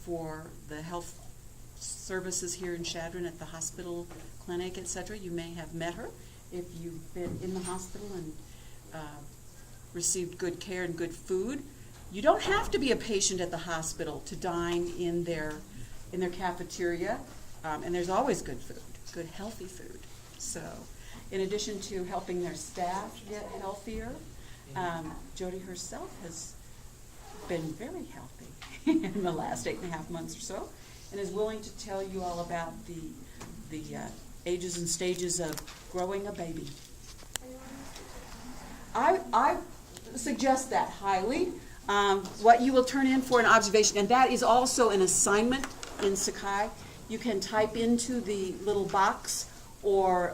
for the health services here in Chadron at the hospital, clinic, etc. You may have met her if you've been in the hospital and received good care and good food. You don't have to be a patient at the hospital to dine in their cafeteria, and there's always good food, good healthy food. So, in addition to helping their staff get healthier, Jody herself has been very healthy in the last 8.5 months or so, and is willing to tell you all about the ages and stages of growing a baby. I suggest that highly. What you will turn in for an observation, and that is also an assignment in Sakai. You can type into the little box, or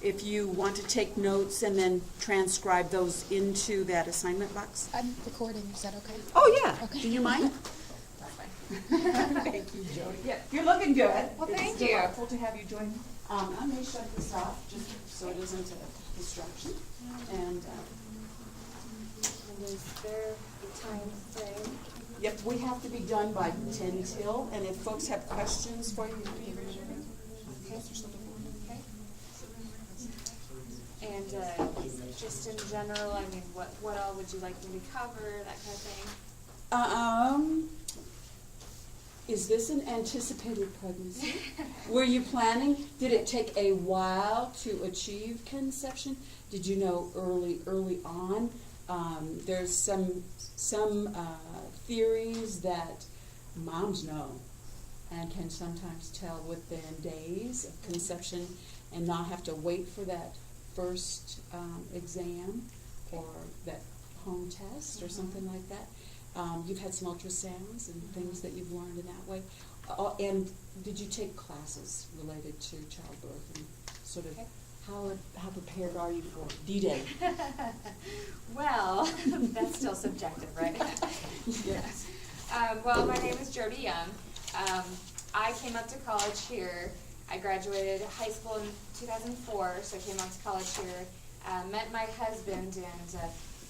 if you want to take notes and then transcribe those into that assignment box. I'm recording, is that okay? Oh, yeah. Okay. Do you mind? That's fine. Thank you, Jody. Yeah, you're looking good. Well, thank it's you. It's delightful to have you join me. I may shut this off just so it isn't a distraction. And is there a time frame? yep, we have to be done by 10 till, and if folks have questions for you, Okay. And just in general, I mean, what all would you like me to cover, that kind of thing? Is this an anticipated pregnancy? Were you planning? Did it take a while to achieve conception? Did you know early on? There's some theories that moms know and can sometimes tell within days of conception and not have to wait for that first exam or that home test or something like that. You've had some ultrasounds and things that you've learned in that way. And did you take classes related to childbirth and sort of Okay. how prepared are you for D-Day? Well, that's still subjective, right? Yes. Well, my name is Jody Young. I came up to college here. I graduated high school in 2004, so I came up to college here, met my husband, and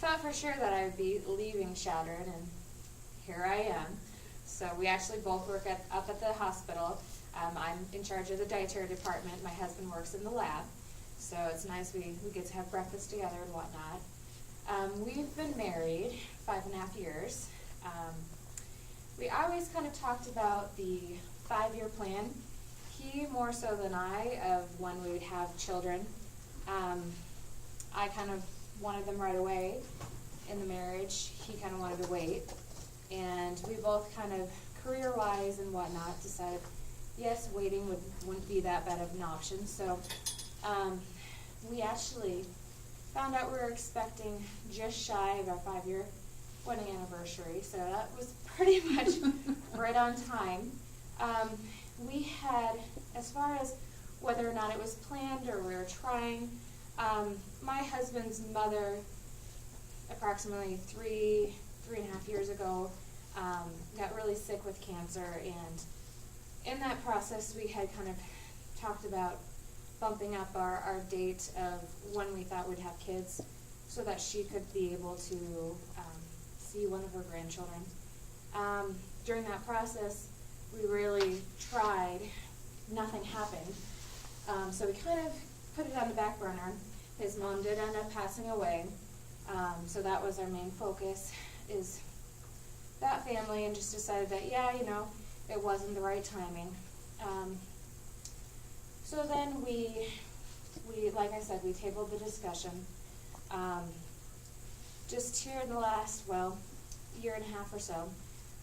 thought for sure that I would be leaving Chadron, and here I am. So we actually both work up at the hospital. I'm in charge of the dietary department. My husband works in the lab. So it's nice we get to have breakfast together and whatnot. We've been married 5.5 years. We always kind of talked about the 5-year plan. He more so than I of when we would have children. I kind of wanted them right away in the marriage. He kind of wanted to wait. And we both kind of career-wise and whatnot decided, yes, waiting wouldn't be that bad of an option. So we actually found out we were expecting just shy of our 5-year wedding anniversary. So that was pretty much right on time. We had, as far as whether or not it was planned or we were trying, my husband's mother, approximately 3.5 years ago, got really sick with cancer, and in that process we had kind of talked about bumping up our date of when we thought we'd have kids so that she could be able to see one of her grandchildren. During that process, we really tried. Nothing happened. So we kind of put it on the back burner. His mom did end up passing away. So that was our main focus, is that family, and just decided that, yeah, you know, it wasn't the right timing. So then we, like I said, we tabled the discussion. Just here in the last, 1.5 years or so,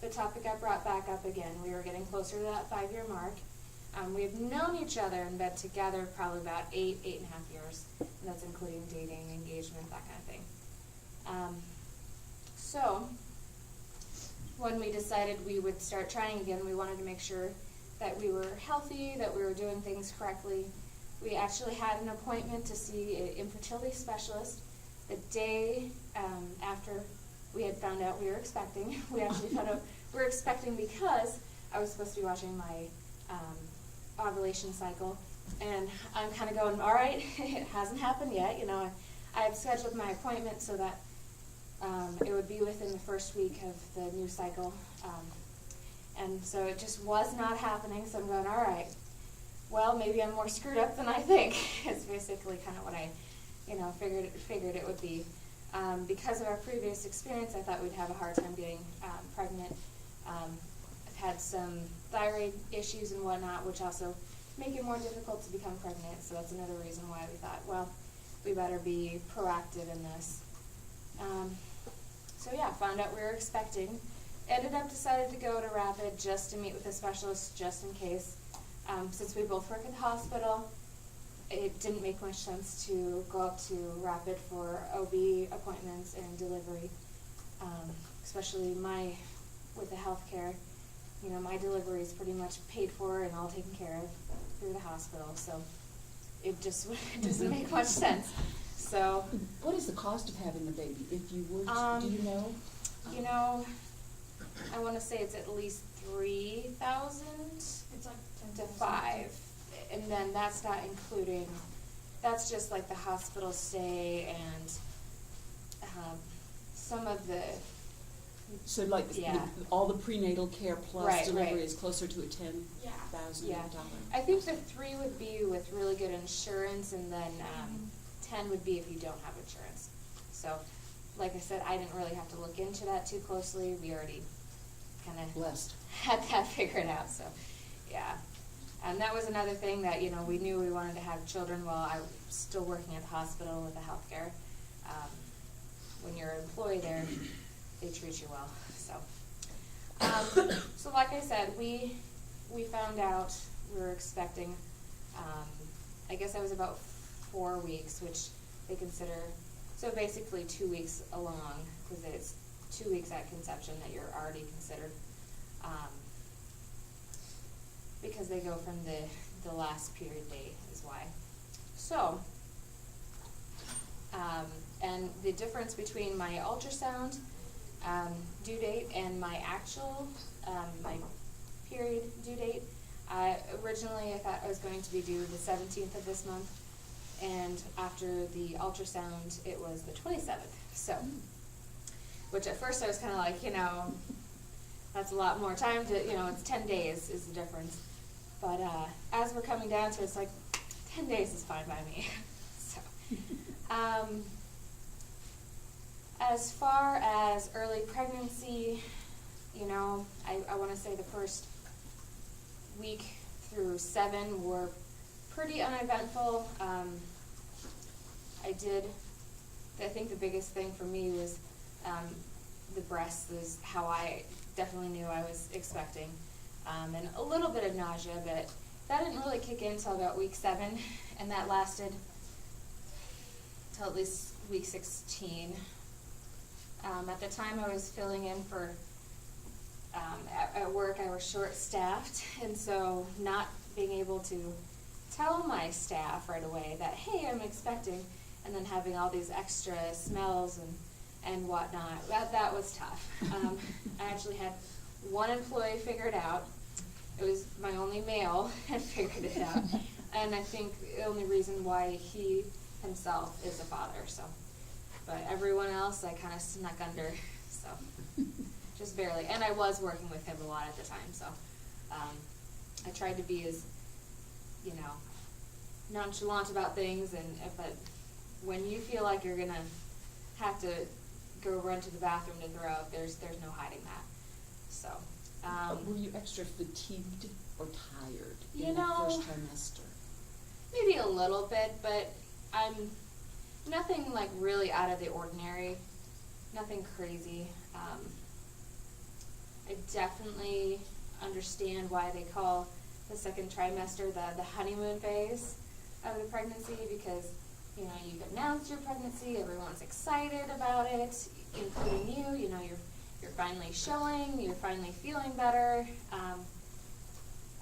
the topic got brought back up again. We were getting closer to that 5-year mark. We've known each other and been together probably about 8.5 years, and that's including dating, engagement, that kind of thing. So when we decided we would start trying again, we wanted to make sure that we were healthy, that we were doing things correctly. We actually had an appointment to see an infertility specialist the day after we had found out we were expecting. We actually found out we were expecting because I was supposed to be watching my ovulation cycle, and I'm kind of going, all right, it hasn't happened yet. You know, I have scheduled my appointment so that it would be within the first week of the new cycle. And so it just was not happening, so I'm going, all right, well, maybe I'm more screwed up than I think. It's basically kind of what I, figured it would be. Because of our previous experience, I thought we'd have a hard time getting pregnant. I've had some thyroid issues and whatnot, which also make it more difficult to become pregnant, so that's another reason why we thought, well, we better be proactive in this. So yeah, found out we were expecting. Ended up decided to go to Rapid just to meet with a specialist just in case. Since we both work at the hospital, it didn't make much sense to go up to Rapid for OB appointments and delivery, especially with the healthcare. My delivery is pretty much paid for and all taken care of through the hospital, so it just doesn't make much sense. So, What is the cost of having a baby, if you were to, do you know? I want to say it's at least $3,000 It's like to $5,000, and then that's not including. That's just like the hospital stay and some of the. So like Yeah. all the prenatal care plus Right, delivery right. is closer to a $10,000. Yeah, I think the 3 would be with really good insurance, and then 10 would be if you don't have insurance. So, like I said, I didn't really have to look into that too closely. We already kind of Blessed. had that figured out. So, yeah, and that was another thing that we knew we wanted to have children while I was still working at the hospital with the healthcare. When you're an employee there, they treat you well. So like I said, we found out we were expecting. I guess I was about 4 weeks, which they consider, so basically 2 weeks along, because it's 2 weeks at conception that you're already considered, because they go from the last period date is why. So, and the difference between my ultrasound due date and my actual, my period due date, originally I thought I was going to be due the 17th of this month, and after the ultrasound it was the 27th, so, which at first I was kind of like, that's a lot more time to, it's 10 days is the difference, but as we're coming down to it, it's like 10 days is fine by me. So, as far as early pregnancy, I want to say the first week through 7 were pretty uneventful. I think the biggest thing for me was the breasts is how I definitely knew I was expecting. And a little bit of nausea, but that didn't really kick in until about week 7, and that lasted till at least week 16. At the time I was filling in for, at work I was short-staffed, and so not being able to tell my staff right away that, hey, I'm expecting, and then having all these extra smells and whatnot, that was tough. I actually had one employee figure it out. It was my only male had figured it out, and I think the only reason why he himself is a father, so. But everyone else I kind of snuck under, so just barely. And I was working with him a lot at the time, so I tried to be as, nonchalant about things, but when you feel like you're gonna have to go run to the bathroom to throw up, there's no hiding that. So. Were you extra fatigued or tired You in that know, first trimester? Maybe a little bit, but I'm nothing like really out of the ordinary, nothing crazy. I definitely understand why they call the second trimester the honeymoon phase of the pregnancy, because you've announced your pregnancy, everyone's excited about it, including you. You're finally showing, you're finally feeling better.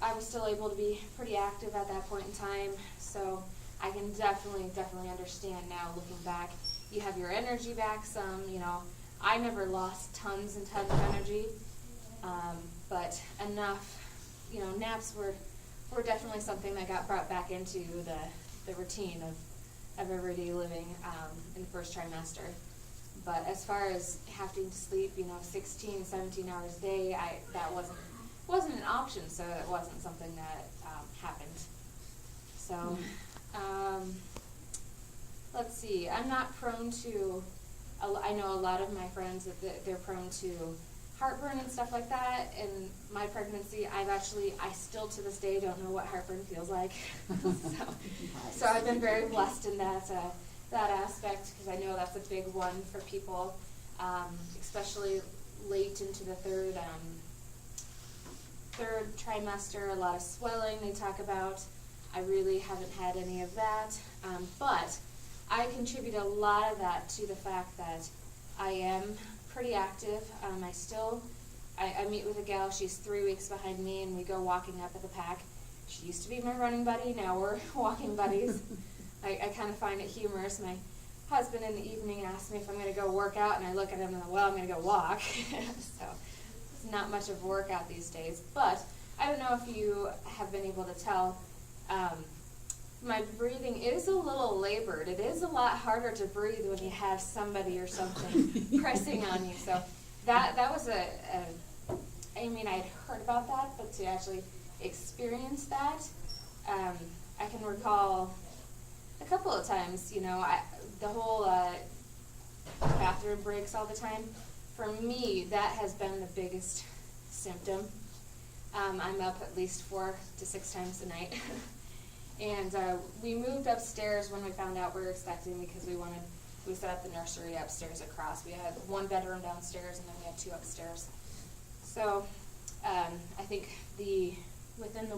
I was still able to be pretty active at that point in time, so I can definitely understand now looking back. You have your energy back some, I never lost tons and tons of energy, but enough, naps were definitely something that got brought back into the routine of everyday living in the first trimester. But as far as having to sleep, 16, 17 hours a day, that wasn't an option, so it wasn't something that happened. So, let's see. I'm not prone to. I know a lot of my friends that they're prone to heartburn and stuff like that. In my pregnancy, I still to this day don't know what heartburn feels like. so I've been very blessed in that aspect, because I know that's a big one for people, especially late into the third trimester. A lot of swelling they talk about. I really haven't had any of that, but I contribute a lot of that to the fact that I am pretty active. I meet with a gal, she's 3 weeks behind me, and we go walking up at the pack. She used to be my running buddy, now we're walking buddies. I kind of find it humorous. My husband in the evening asks me if I'm going to go work out, and I look at him and I'm well, I'm going to go walk. So it's not much of a workout these days. But I don't know if you have been able to tell, my breathing is a little labored. It is a lot harder to breathe when you have somebody or something pressing on you. So that was I mean, I had heard about that, but to actually experience that, I can recall a couple of times, the whole bathroom breaks all the time. For me, that has been the biggest symptom. I'm up at least 4 to 6 times a night. And we moved upstairs when we found out we were expecting, because we set up the nursery upstairs across. We had 1 bedroom downstairs, and then we had 2 upstairs. So I think within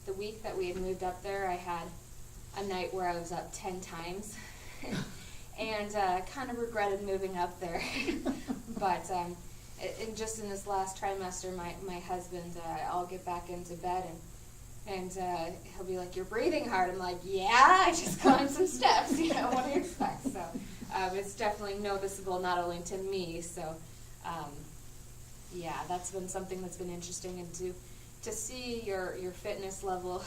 the week that we had moved up there, I had a night where I was up 10 times. And kind of regretted moving up there. But just in this last trimester, my husband, I'll get back into bed, and he'll be like, "You're breathing hard." I'm like, "Yeah, I just climbed some steps, what do you expect?" So it's definitely noticeable, not only to me. So yeah, that's been something that's been interesting, and to see your fitness level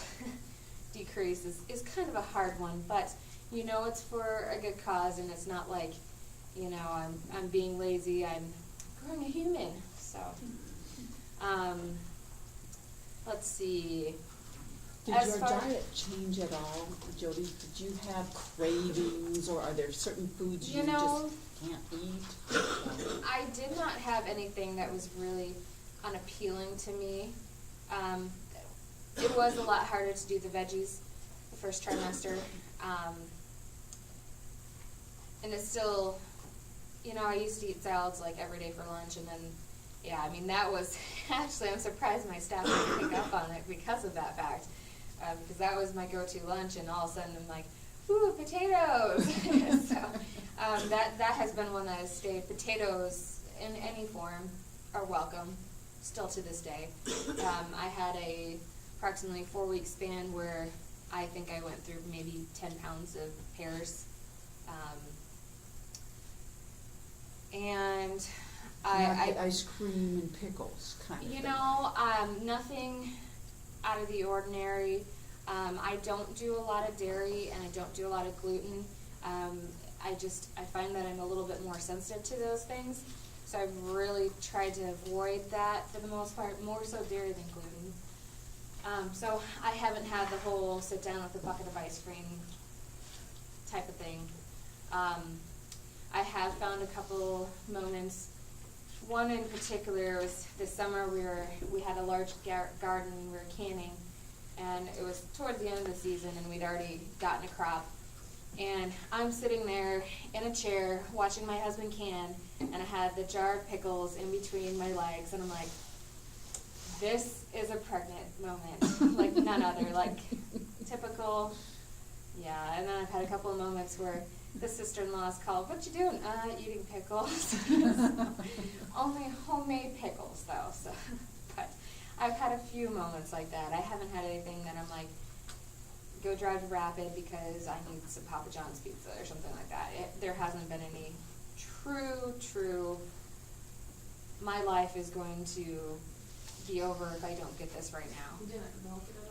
decrease is kind of a hard one, but it's for a good cause, and it's not like I'm being lazy. I'm growing a human. So let's see. Did your diet change at all, Jody? Did you have cravings, or are there certain foods you just can't eat? I did not have anything that was really unappealing to me. It was a lot harder to do the veggies the first trimester. And it's still, I used to eat salads like every day for lunch, and then, that was, actually, I'm surprised my staff didn't pick up on it because of that fact. Because that was my go-to lunch, and all of a sudden I'm like, ooh, potatoes! So that has been one that has stayed. Potatoes in any form are welcome, still to this day. I had approximately 4-week span where I think I went through maybe 10 pounds of pears. And I ice cream and pickles, kind of thing. Nothing out of the ordinary. I don't do a lot of dairy, and I don't do a lot of gluten. I find that I'm a little bit more sensitive to those things, so I've really tried to avoid that for the most part, more so dairy than gluten. So I haven't had the whole sit down with a bucket of ice cream type of thing. I have found a couple moments. One in particular was this summer. We had a large garden. We were canning, and it was towards the end of the season, and we'd already gotten a crop. And I'm sitting there in a chair watching my husband can, and I had the jar of pickles in between my legs, and I'm like, this is a pregnant moment, like none other, like typical. Yeah, and then I've had a couple of moments where the sister-in-law's called, "What you doing?" Eating pickles. Only homemade pickles, though. So, but I've had a few moments like that. I haven't had anything that I'm like, go drive to Rapid because I need some Papa John's pizza or something like that. There hasn't been any true, my life is going to be over if I don't get this right now. You didn't milk it at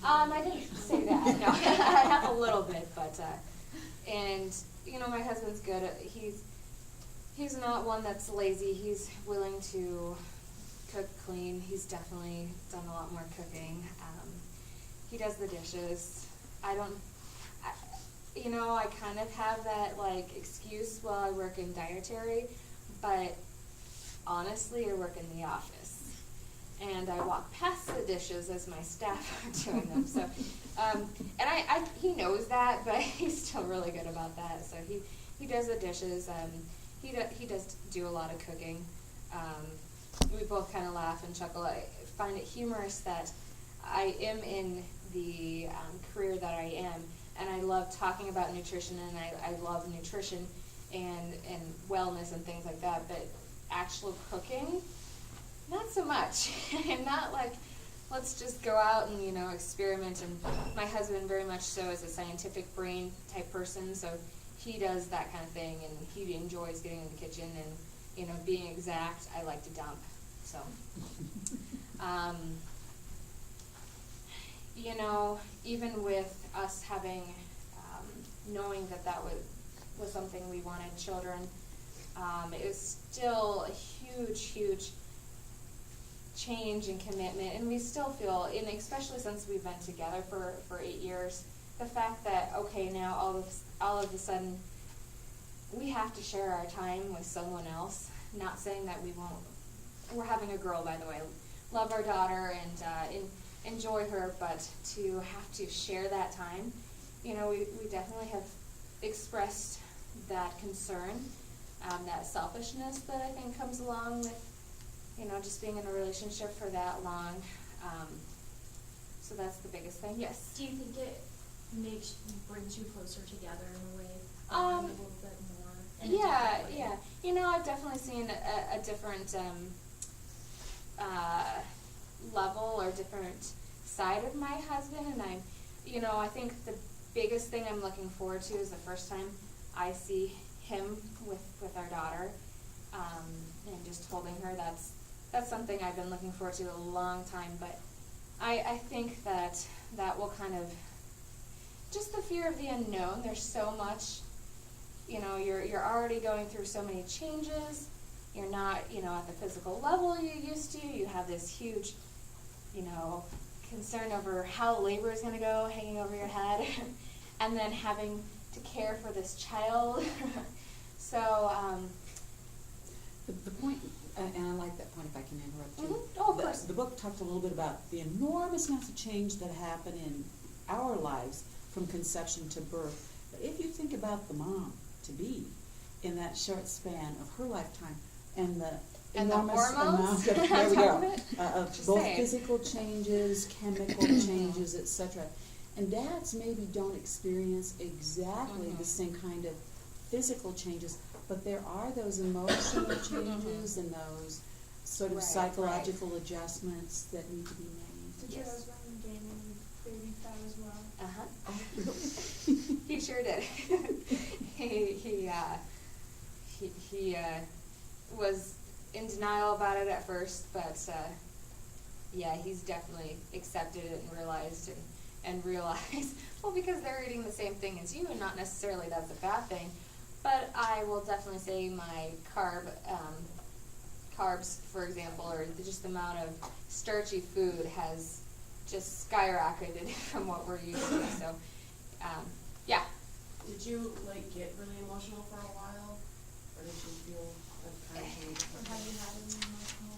all? I didn't say that. No, I have a little bit, but and my husband's good. He's not one that's lazy. He's willing to cook, clean. He's definitely done a lot more cooking. He does the dishes. I kind of have that, like, excuse while I work in dietary, but honestly, I work in the office. And I walk past the dishes as my staff are doing them. So, and he knows that, but he's still really good about that. So he does the dishes. He does do a lot of cooking. We both kind of laugh and chuckle. I find it humorous that I am in the career that I am, and I love talking about nutrition, and I love nutrition and wellness and things like that, but actual cooking, not so much. And not like, let's just go out and, experiment. And my husband very much so is a scientific brain type person, so he does that kind of thing, and he enjoys getting in the kitchen and, being exact. I like to dump, so. Even with us having, knowing that was something we wanted children, it was still a huge change and commitment, and we still feel, and especially since we've been together for 8 years, the fact that, okay, now all of a sudden we have to share our time with someone else. Not saying that we won't. We're having a girl, by the way. Love our daughter and enjoy her, but to have to share that time, we definitely have expressed that concern, that selfishness that I think comes along with, just being in a relationship for that long. So that's the biggest thing. Yes. Do you think it brings you closer together in a way? A little bit more? In a Yeah. different way? I've definitely seen a different level or different side of my husband, and I think the biggest thing I'm looking forward to is the first time I see him with our daughter, and just holding her. That's something I've been looking forward to a long time, but I think that will kind of, just the fear of the unknown. There's so much, you're already going through so many changes. You're not, at the physical level you used to. You have this huge, concern over how labor is going to go hanging over your head, and then having to care for this child. So, The point, and I like that point, if I can interrupt you. Mhm. Oh, of course. The book talked a little bit about the enormous amounts of change that happen in our lives from conception to birth. But if you think about the mom-to-be in that short span of her lifetime, and the enormous hormones amount of, there we go, of of both Same. physical changes, chemical changes, etc. And dads maybe don't experience exactly the same kind of physical changes, but there are those emotional changes and those sort of Right, psychological adjustments that need to be made. Did your husband gain any baby fat as well? Uh-huh. Oh, really? He sure did. he was in denial about it at first, but he's definitely accepted it and realized, well, because they're eating the same thing as you, and not necessarily that's a bad thing. But I will definitely say my carbs, for example, or just the amount of starchy food has just skyrocketed from what we're used to. So, yeah. Did you get really emotional for a while, or did you feel like kind of changed? Or have you had any emotional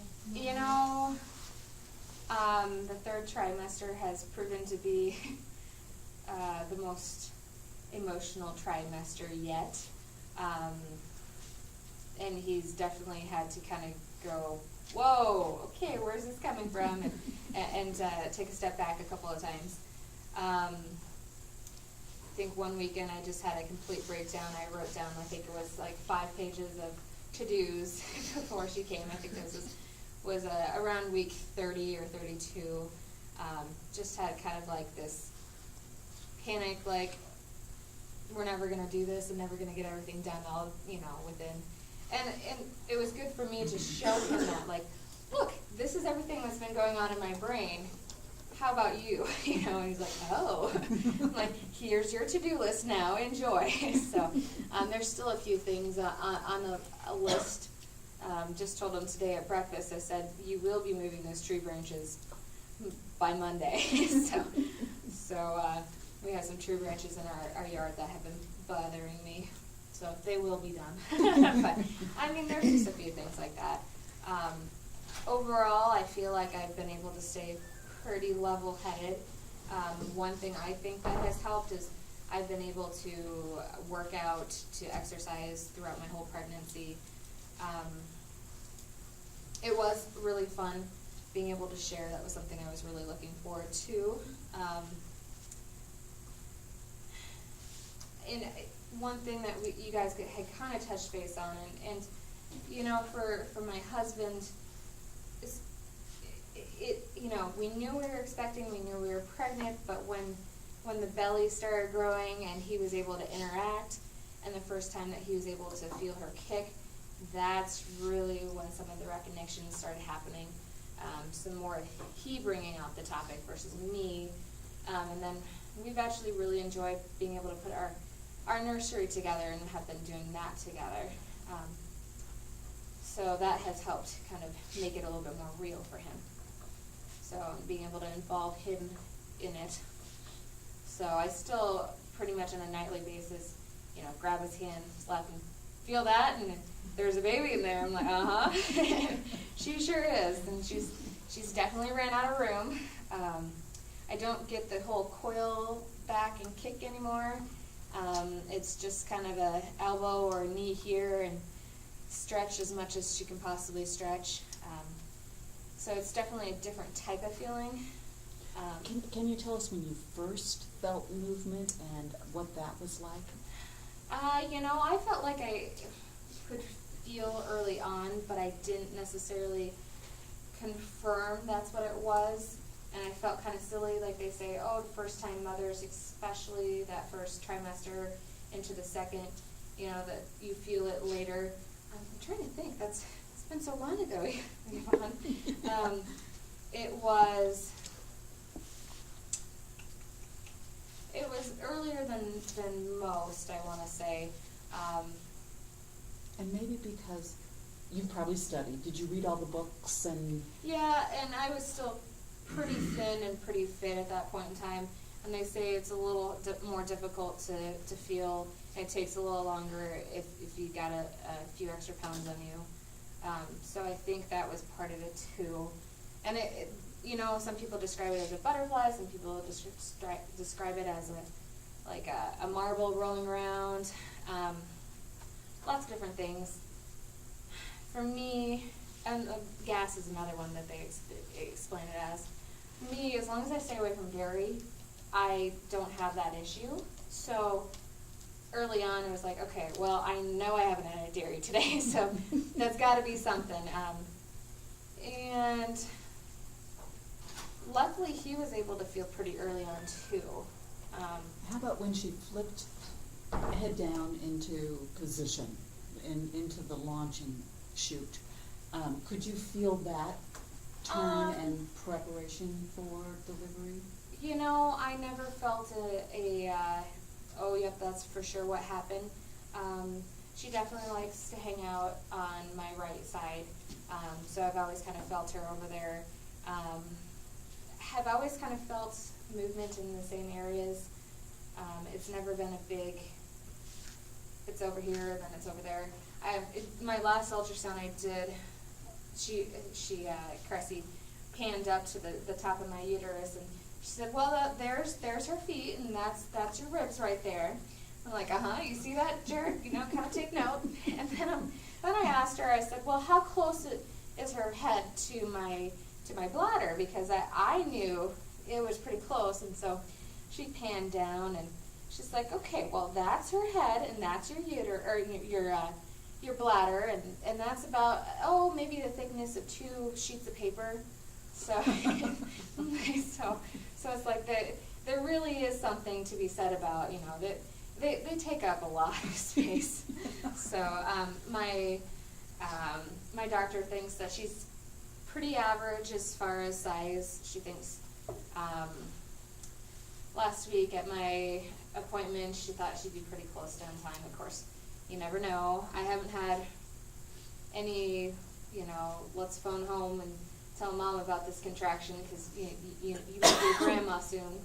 moments? The third trimester has proven to be the most emotional trimester yet. And he's definitely had to kind of go, whoa, okay, where's this coming from? And take a step back a couple of times. I think one weekend I just had a complete breakdown. I wrote down, I think it was 5 pages of to-dos before she came. I think this was around week 30 or 32. Just had kind of this panic, we're never going to do this and never going to get everything done all, within. And it was good for me to show him that, look, this is everything that's been going on in my brain. How about you? And he's like, oh. I'm here's your to-do list now, enjoy. So there's still a few things on a list Just told them today at breakfast, I said, you will be moving those tree branches by Monday. So we have some tree branches in our yard that have been bothering me. So they will be done. But I mean, there's just a few things like that. Overall, I feel like I've been able to stay pretty level-headed. One thing I think that has helped is I've been able to work out, to exercise throughout my whole pregnancy. It was really fun being able to share. That was something I was really looking forward to. And one thing that you guys had kind of touched base on, and you know, for my husband, you know, we knew we were expecting, we knew we were pregnant, but when the belly started growing and he was able to interact, and the first time that he was able to feel her kick, that's really when some of the recognitions started happening. Some more he bringing out the topic versus me. And then we've actually really enjoyed being able to put our nursery together and have been doing that together. So that has helped kind of make it a little bit more real for him. So being able to involve him in it. So I still pretty much on a nightly basis, you know, grab his hand, slap him, feel that, and there's a baby in there. I'm like, uh-huh. She sure is, and she's definitely ran out of room. I don't get the whole coil back and kick anymore. It's just kind of a elbow or a knee here and stretch as much as she can possibly stretch. So it's definitely a different type of feeling. Can you tell us when you first felt movement and what that was like? You know, I felt like I could feel early on, but I didn't necessarily confirm that's what it was. And I felt kind of silly, like they say, oh, first-time mothers, especially that first trimester into the second, you know, that you feel it later. I'm trying to think. It's been so long ago, Yvonne. It was earlier than most, I want to say. And maybe because you probably studied. Did you read all the books and? Yeah, and I was still pretty thin and pretty fit at that point in time. And they say it's a little more difficult to feel. It takes a little longer if you got a few extra pounds on you. So I think that was part of it too. And it you know, some people describe it as a butterfly. Some people describe it as a marble rolling around. Lots of different things. For me, and gas is another one that they explain it as. For me, as long as I stay away from dairy, I don't have that issue. So early on, it was like, okay, well, I know I haven't had any dairy today, so that's got to be something. And luckily, he was able to feel pretty early on, too. How about when she flipped head down into position, into the launching chute? Could you feel that turn and preparation for delivery? You know, I never felt oh, yep, that's for sure what happened. She definitely likes to hang out on my right side, so I've always kind of felt her over there. Have always kind of felt movement in the same areas. It's never been a big, it's over here, then it's over there. My last ultrasound I did, Cressy panned up to the top of my uterus, and she said, well, there's her feet, and that's your ribs right there. I'm like, you see that, Jared? You know, kind of take note. And then I asked her, I said, well, how close is her head to my bladder? Because I knew it was pretty close, and so she panned down, and she's like, okay, well, that's her head, and that's your your bladder, and that's about, maybe the thickness of 2 sheets of paper. So, so it's like there really is something to be said about, you know, that they take up a lot of space. So my doctor thinks that she's pretty average as far as size. She thinks last week at my appointment, she thought she'd be pretty close to on time. Of course, you never know. I haven't had any, let's phone home and tell mom about this contraction, because you will be a grandma soon.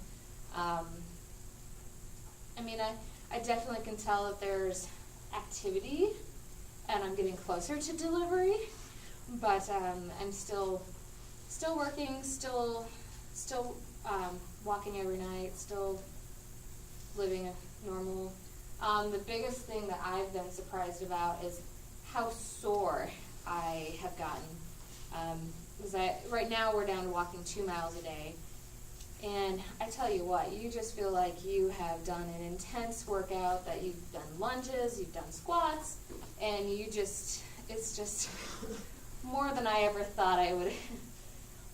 I definitely can tell that there's activity, and I'm getting closer to delivery, but I'm still working, still walking every night, still living a normal. The biggest thing that I've been surprised about is how sore I have gotten. Right now we're down to walking 2 miles a day, and I tell you what, you just feel like you have done an intense workout, that you've done lunges, you've done squats, and it's just more than I ever thought I would.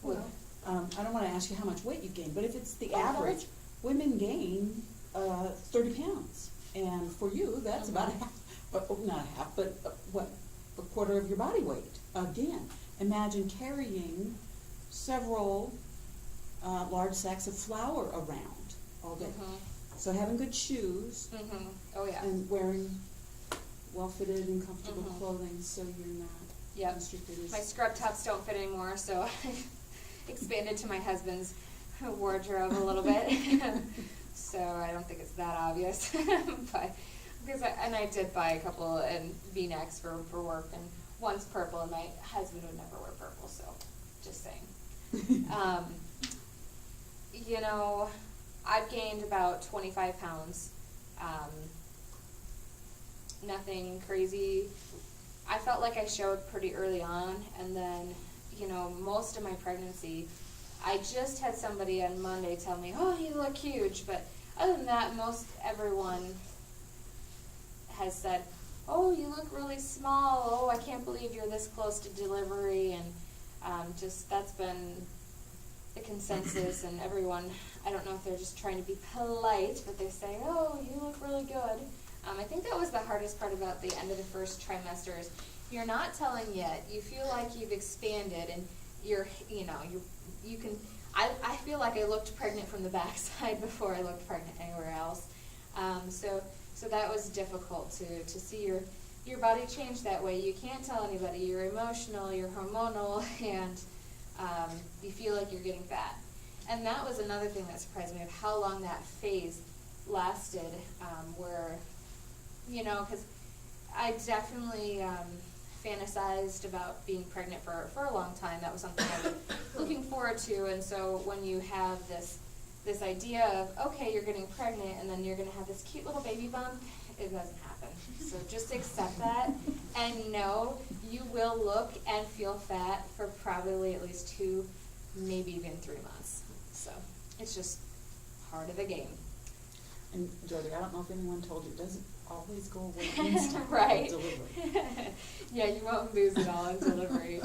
Well, I don't want to ask you how much weight you've gained, but if it's the Oh, average, women gain 30 pounds. And for you, that's about half, not half, but a quarter of your body weight. Again, imagine carrying several large sacks of flour around all day. So having good shoes Oh yeah. and wearing well-fitted and comfortable clothing so you're not constricted. My scrub tops don't fit anymore, so I expanded to my husband's wardrobe a little bit. So I don't think it's that obvious. But I did buy a couple V-necks for work, and one's purple, and my husband would never wear purple, so just saying. I've gained about 25 pounds. Nothing crazy. I felt like I showed pretty early on, and then, most of my pregnancy, I just had somebody on Monday tell me, oh, you look huge, but other than that, most everyone has said, oh, you look really small, oh, I can't believe you're this close to delivery, and that's been the consensus, and everyone, I don't know if they're just trying to be polite, but they say, oh, you look really good. I think that was the hardest part about the end of the first trimester is you're not telling yet. You feel like you've expanded, and you can, I feel like I looked pregnant from the backside before I looked pregnant anywhere else. So that was difficult to see your body change that way. You can't tell anybody. You're emotional, you're hormonal, and you feel like you're getting fat. And that was another thing that surprised me of how long that phase lasted, where, because I definitely fantasized about being pregnant for a long time. That was something I was looking forward to. And so when you have this idea of, okay, you're getting pregnant, and then you're going to have this cute little baby bump, it doesn't happen. So just accept that, and know you will look and feel fat for probably at least 2, maybe even 3 months. So it's just part of the game. And Jody, I don't know if anyone told you, it doesn't always go away instantly Right. with delivery. Yeah, you won't lose it all in delivery.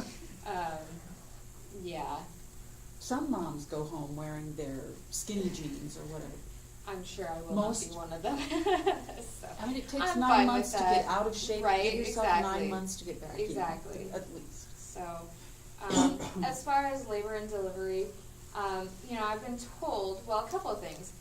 Yeah. Some moms go home wearing their skinny jeans or whatever. I'm sure I will Most- not be one of them. So, I mean, it takes I'm 9 fine months with to that. get out of shape. Right, Give yourself exactly. 9 months to get back Exactly. in, at least. So, as far as labor and delivery, I've been told, well, a couple of things.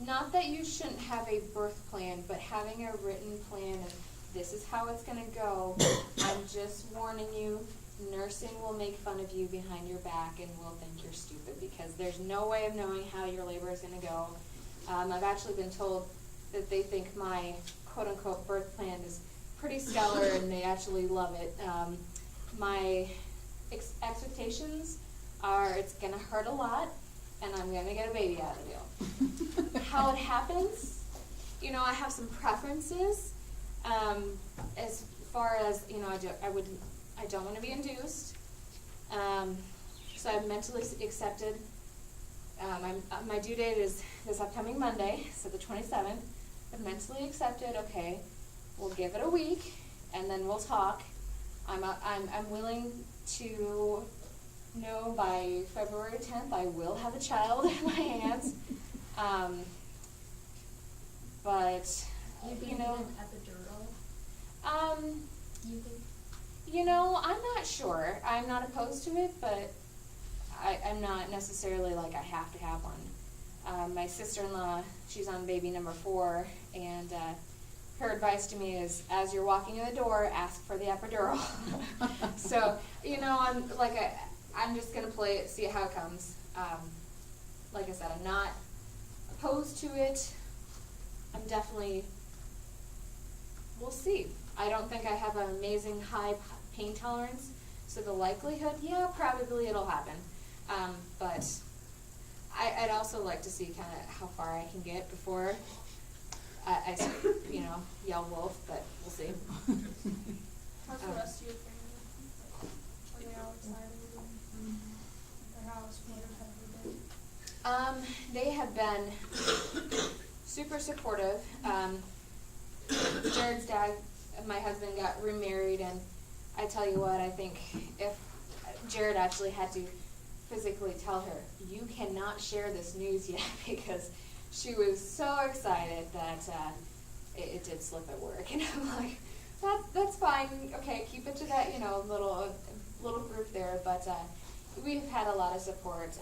Not that you shouldn't have a birth plan, but having a written plan of this is how it's going to go. I'm just warning you, nursing will make fun of you behind your back and will think you're stupid, because there's no way of knowing how your labor is going to go. I've actually been told that they think my quote-unquote birth plan is pretty stellar, and they actually love it. My expectations are it's going to hurt a lot, and I'm going to get a baby out of the deal. How it happens, I have some preferences. As far as, I don't want to be induced. So I've mentally accepted. My due date is this upcoming Monday, so the 27th. I've mentally accepted, okay, we'll give it a week, and then we'll talk. I'm willing to know by February 10th I will have a child in my hands. But, Maybe you know, an epidural, you think? I'm not sure. I'm not opposed to it, but I'm not necessarily like I have to have one. My sister-in-law, she's on baby number 4, and her advice to me is, as you're walking in the door, ask for the epidural. So, you know, I'm just gonna play it, see how it comes. Like I said, I'm not opposed to it. I'm definitely, we'll see. I don't think I have an amazing high pain tolerance, so the likelihood, yeah, probably it'll happen. But I'd also like to see kind of how far I can get before I you know, yell wolf, but we'll see. How's the rest of your family? Are they all excited? Or how supportive have they been? They have been super supportive. Jared's dad, my husband, got remarried, and I tell you what, I think if Jared actually had to physically tell her, you cannot share this news yet, because she was so excited that it did slip at work, and I'm like, that's fine. Okay, keep it to that, you know, little group there. But we've had a lot of support.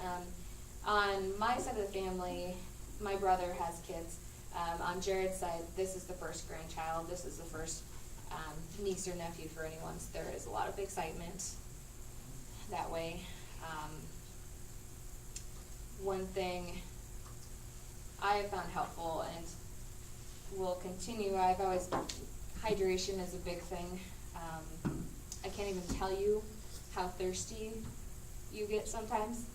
On my side of the family, my brother has kids. On Jared's side, this is the first grandchild. This is the first niece or nephew for anyone. So there is a lot of excitement that way. One thing I have found helpful and will continue, hydration is a big thing. I can't even tell you how thirsty you get sometimes.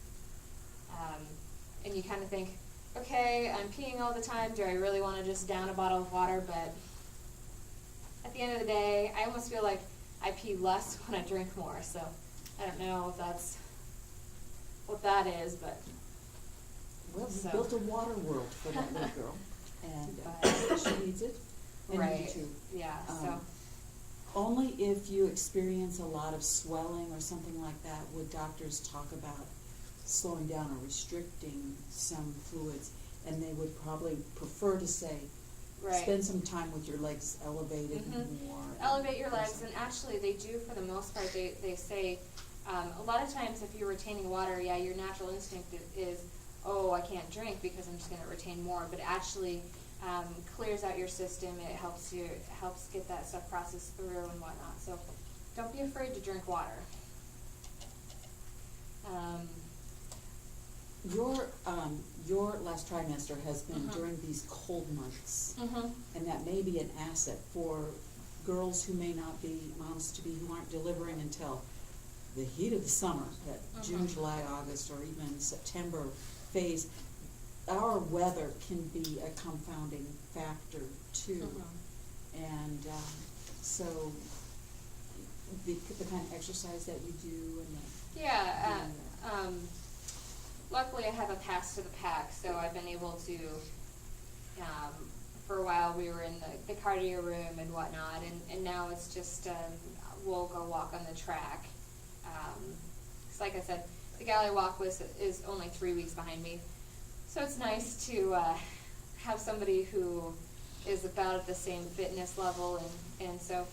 And you kind of think, okay, I'm peeing all the time, do I really want to just down a bottle of water? But at the end of the day, I almost feel like I pee less when I drink more, so I don't know if that's what that is, but Well, we So. built a water world for that little girl, and she needs it, and right, you too. yeah, Um, Only if you experience a lot of swelling or something like that would doctors talk about slowing down or restricting some fluids, and they would probably prefer to say, right. spend some time with your legs elevated Mhm. more. and- Elevate your or legs, something. and actually they do for the most part. They say a lot of times if you're retaining water, yeah, your natural instinct is, oh, I can't drink because I'm just going to retain more. But it actually clears out your system. It helps get that stuff processed through and whatnot. So don't be afraid to drink water. Your last trimester has been Mhm. during these cold months, Mm-hmm. and that may be an asset for girls who may not be moms to be, who aren't delivering until the heat of the summer, that June, Mhm. July, August, or even September phase. Our weather can be a confounding factor too. Mm-hmm. And so the kind of exercise that you do and the, Yeah, luckily I have a pass to the pack, so I've been able to, for a while we were in the cardio room and whatnot, and now it's just, we'll go walk on the track. 'Cause like I said, the gal I walk with is only 3 weeks behind me, so it's nice to have somebody who is about at the same fitness level, and so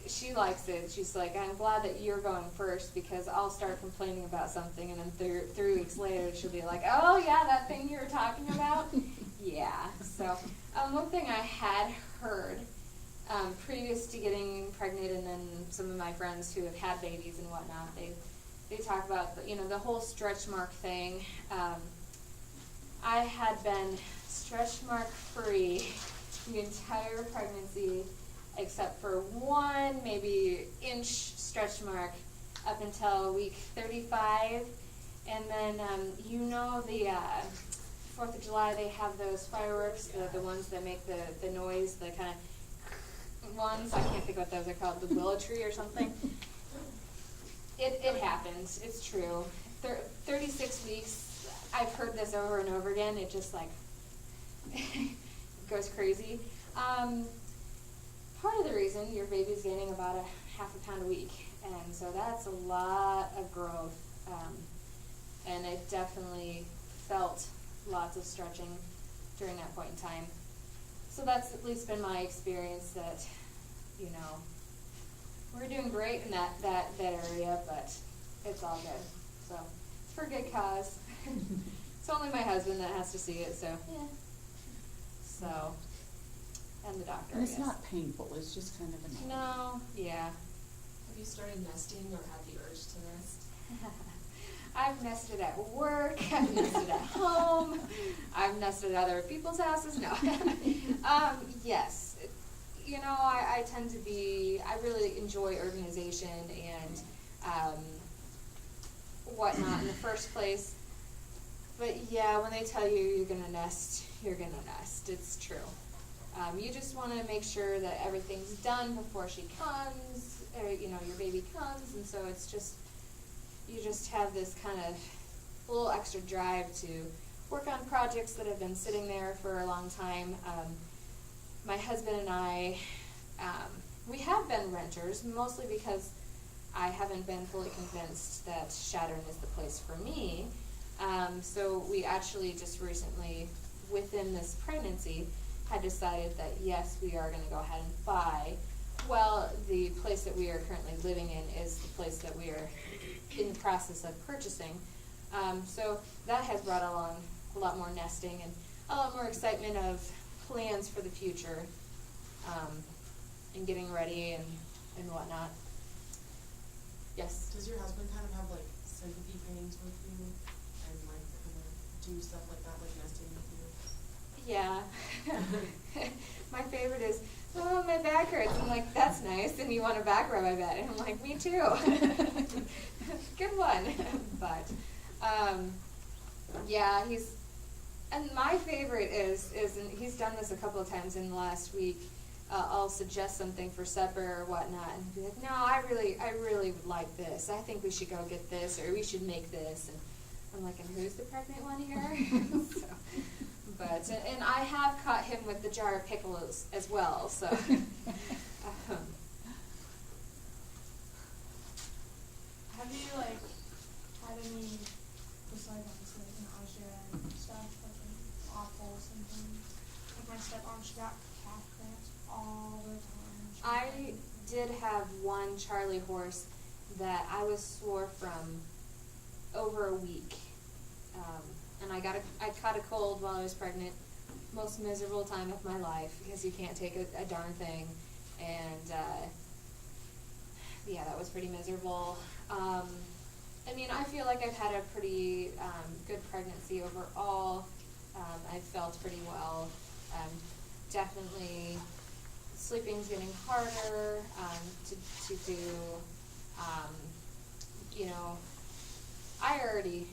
she likes it. She's like, I'm glad that you're going first, because I'll start complaining about something, and then 3 weeks later she'll be like, oh yeah, that thing you were talking about? Yeah. So one thing I had heard previous to getting pregnant, and then some of my friends who have had babies and whatnot, they talk about the whole stretch mark thing. I had been stretch mark free the entire pregnancy, except for one maybe inch stretch mark up until week 35. And then the 4th of July, they have those fireworks, the ones that make the noise, the kind of ones, I can't think what those are called, the willow tree or something. It happens, it's true. 36 weeks, I've heard this over and over again, it just like goes crazy. Part of the reason your baby's gaining about a half a pound a week, and so that's a lot of growth, and I definitely felt lots of stretching during that point in time. So that's at least been my experience, that we're doing great in that area, but it's all good. So it's for a good cause. It's only my husband that has to see it, so yeah. So and the doctor, And it's yes. not painful, it's just kind of annoying. No, yeah. Have you started nesting or had the urge to nest? I've nested at work, I've nested at home, I've nested at other people's houses, no. Yes, you know, I tend to be, I really enjoy organization and, whatnot in the first place. But yeah, when they tell you you're gonna nest, you're gonna nest, it's true. You just wanna make sure that everything's done before she comes, or, you know, your baby comes, and so it's just, you just have this kind of little extra drive to work on projects that have been sitting there for a long time. My husband and I, we have been renters, mostly because I haven't been fully convinced that Shattern is the place for me. So we actually just recently, within this pregnancy, had decided that yes, we are gonna go ahead and buy. Well, the place that we are currently living in is the place that we are in the process of purchasing. So that has brought along a lot more nesting and a lot more excitement of plans for the future, and getting ready and whatnot. Yes? Does your husband kind of have like sympathy pains with you and like kind of do stuff like that, like nesting with you? Yeah. My favorite is, oh, my back hurts. I'm like, that's nice, and you want a back rub, I bet. And I'm like, me too. Good one. But, yeah, and my favorite is, and he's done this a couple of times in the last week, I'll suggest something for supper or whatnot, and he'll be like, no, I really would like this. I think we should go get this, or we should make this. And I'm like, and who's the pregnant one here? So, but, and I have caught him with the jar of pickles as well, so. Have you like had any, besides obviously like nausea and stuff, like any awful symptoms? Like my stepmom, she got calf cramps all the time. She was I like- did have one Charlie horse that I was sore from over a week. And I caught a cold while I was pregnant. Most miserable time of my life because you can't take a darn thing. And, yeah, that was pretty miserable. I mean, I feel like I've had a pretty good pregnancy overall. I've felt pretty well. Definitely sleeping's getting harder to do. You know, I already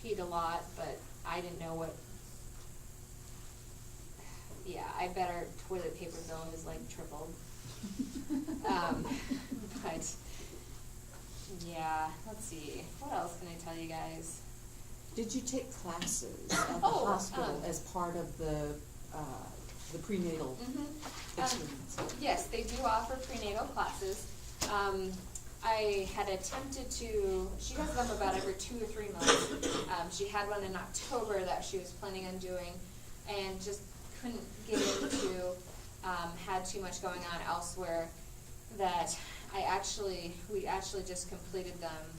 peed a lot, but I didn't know what. Yeah, I bet our toilet paper bill is like tripled. But yeah, let's see. What else can I tell you guys? Did you take classes at the Oh, hospital as part of the prenatal experience? Yes, they do offer prenatal classes. I had attempted to, she does them about every 2 or 3 months. She had one in October that she was planning on doing and just couldn't get into, had too much going on elsewhere that we actually just completed them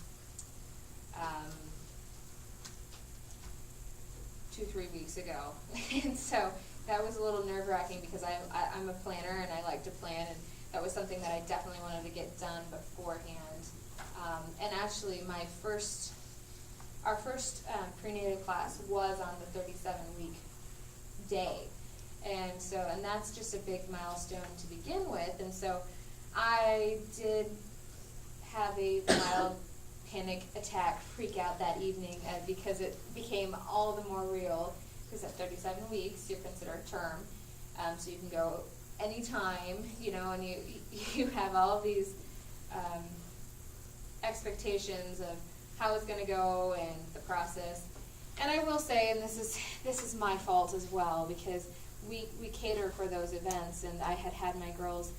2-3 weeks ago. And so that was a little nerve-wracking because I'm a planner and I like to plan, and that was something that I definitely wanted to get done beforehand. And actually our first prenatal class was on the 37-week day. And that's just a big milestone to begin with. And so I did have a mild panic attack, freak out that evening because it became all the more real because at 37 weeks you're considered term. So you can go anytime, you know, and you have all of these expectations of how it's going to go and the process. And I will say, and this is my fault as well, because we cater for those events, and I had my girls,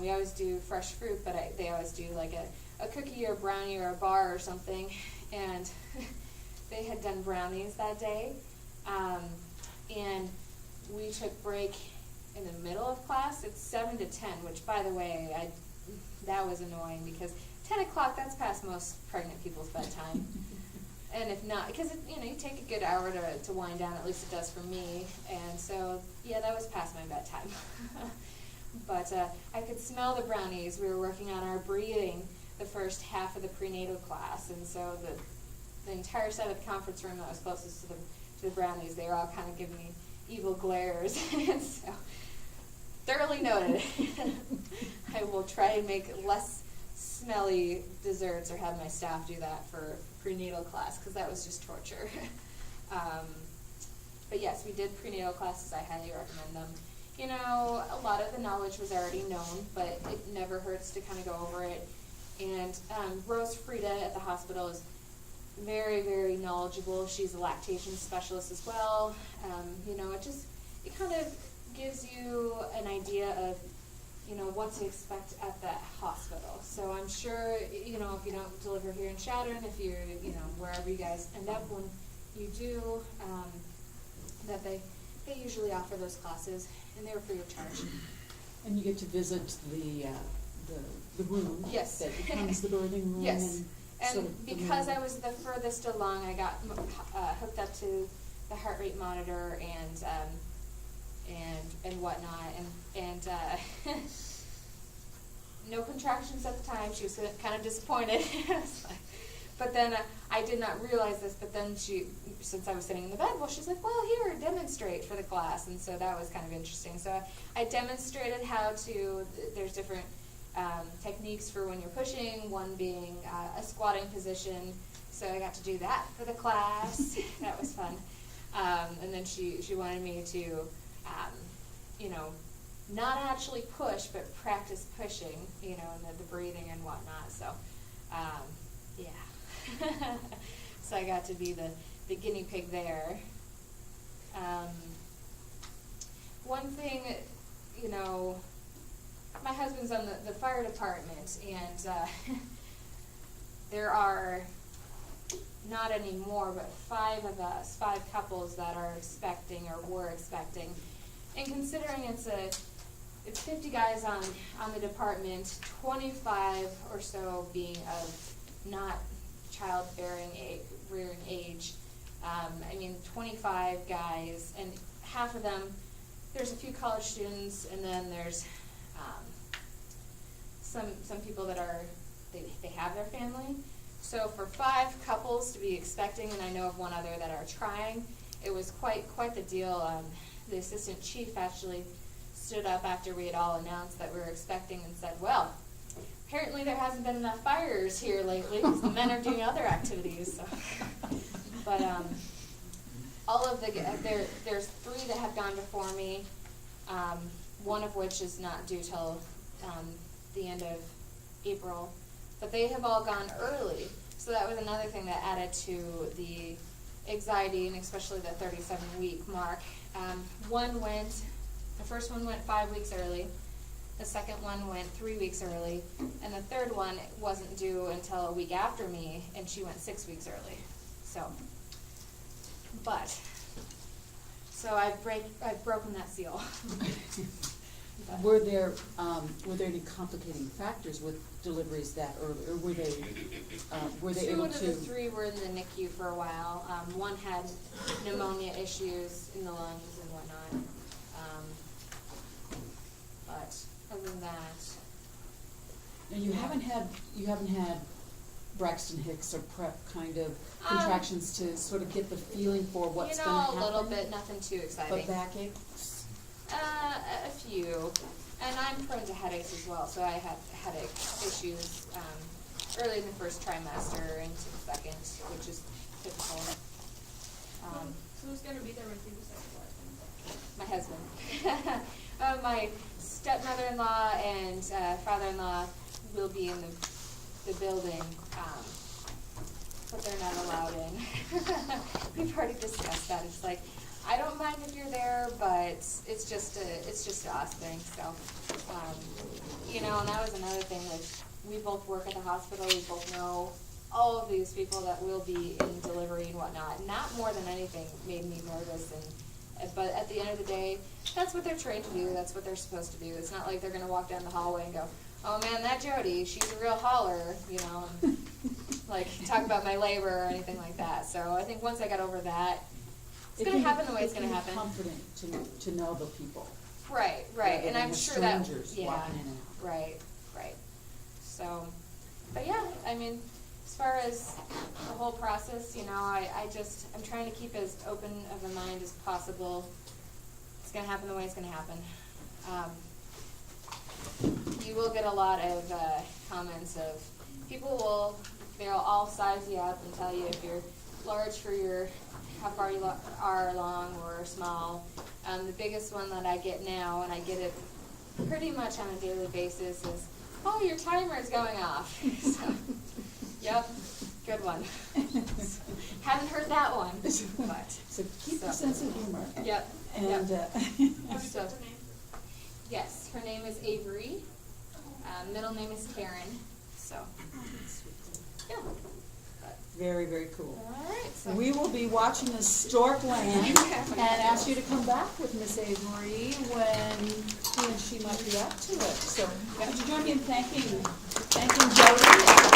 we always do fresh fruit, but they always do like a cookie or a brownie or a bar or something, and they had done brownies that day, and we took break in the middle of class. It's 7 to 10, which, by the way, that was annoying because 10 o'clock, that's past most pregnant people's bedtime. And if not, because you take a good hour to wind down, at least it does for me. And so, yeah, that was past my bedtime. But I could smell the brownies. We were working on our breathing the first half of the prenatal class, and so the entire side of the conference room that was closest to the brownies, they were all kind of giving me evil glares. And so, thoroughly noted. I will try and make less smelly desserts or have my staff do that for prenatal class, because that was just torture. But yes, we did prenatal classes. I highly recommend them. A lot of the knowledge was already known, but it never hurts to kind of go over it. And Rose Frieda at the hospital is very, very knowledgeable. She's a lactation specialist as well. It kind of gives you an idea of, what to expect at that hospital. So I'm sure, if you don't deliver here in Chadron, if you're, wherever you guys end up when you do, that they usually offer those classes, and they're free of charge. And you get to visit the room. Yes. That becomes the birthing room. Yes. And sort And of the because room. I was the furthest along, I got hooked up to the heart rate monitor and whatnot, and no contractions at the time. She was kind of disappointed. But then I did not realize this, but then since I was sitting in the bed, she's like, well, here, demonstrate for the class. And so that was kind of interesting. So I demonstrated how to, there's different techniques for when you're pushing, one being a squatting position. So I got to do that for the class. That was fun. And then she wanted me to, not actually push, but practice pushing, and the breathing and whatnot. So, yeah. So I got to be the guinea pig there. One thing, my husband's on the fire department, and there are not anymore, but 5 of us, 5 couples that are expecting or were expecting. And considering it's 50 guys on the department, 25 or so being of not childbearing rearing age. 25 guys, and half of them, there's a few college students, and then there's some people that they have their family. So for 5 couples to be expecting, and I know of one other that are trying, it was quite the deal. The assistant chief actually stood up after we had all announced that we were expecting and said, well, apparently there hasn't been enough fires here lately because the men are doing other activities. So. But all of there's 3 that have gone before me, one of which is not due till the end of April. But they have all gone early. So that was another thing that added to the anxiety, and especially the 37-week mark. The first one went 5 weeks early. The second one went 3 weeks early, and the third one wasn't due until a week after me, and she went 6 weeks early. So I've broken that seal. Were there any complicating factors with deliveries that early, or were they Two able out of to? the 3 were in the NICU for a while. One had pneumonia issues in the lungs and whatnot. But other than that, And you haven't had Braxton Hicks or PrEP kind of contractions to sort of get the feeling for what's going to happen? a little bit, nothing too exciting. But backaches? A few. And I'm prone to headaches as well, so I had headache issues early in the first trimester into the second, which is typical. So who's gonna be there with you besides My husband. My stepmother-in-law and father-in-law will be in the building, but they're not allowed in. We've already discussed that. It's like, I don't mind if you're there, but it's just a us thing. So, and that was another thing. Like, we both work at the hospital. We both know all of these people that will be in delivery and whatnot. Not more than anything made me nervous, but at the end of the day, that's what they're trained to do. That's what they're supposed to do. It's not like they're going to walk down the hallway and go, oh man, that Jody, she's a real holler, like talk about my labor or anything like that. So I think once I got over that, it's It gonna can be- happen the way it's gonna It happen. can be comforting to know the people. Right, rather and than I'm the sure that, strangers yeah, walking in and out. right. So, but yeah, I mean, as far as the whole process, I'm trying to keep as open of a mind as possible. It's gonna happen the way it's gonna happen. You will get a lot of comments of they'll all size you up and tell you if you're large for how far you are long or small. The biggest one that I get now, and I get it pretty much on a daily basis, is, "Oh, your timer is going off." So, yep, good one. Haven't heard that one, but So keep your sense of humor. yep. And, Have you So- picked a name? Yes, her name is Avery. Middle name is Karen. So, yeah. But, very, very cool. all right. So We will be watching the stork land and ask you to come back with Miss Avery when he and she might be up to it. So, would you join me in thanking Jody?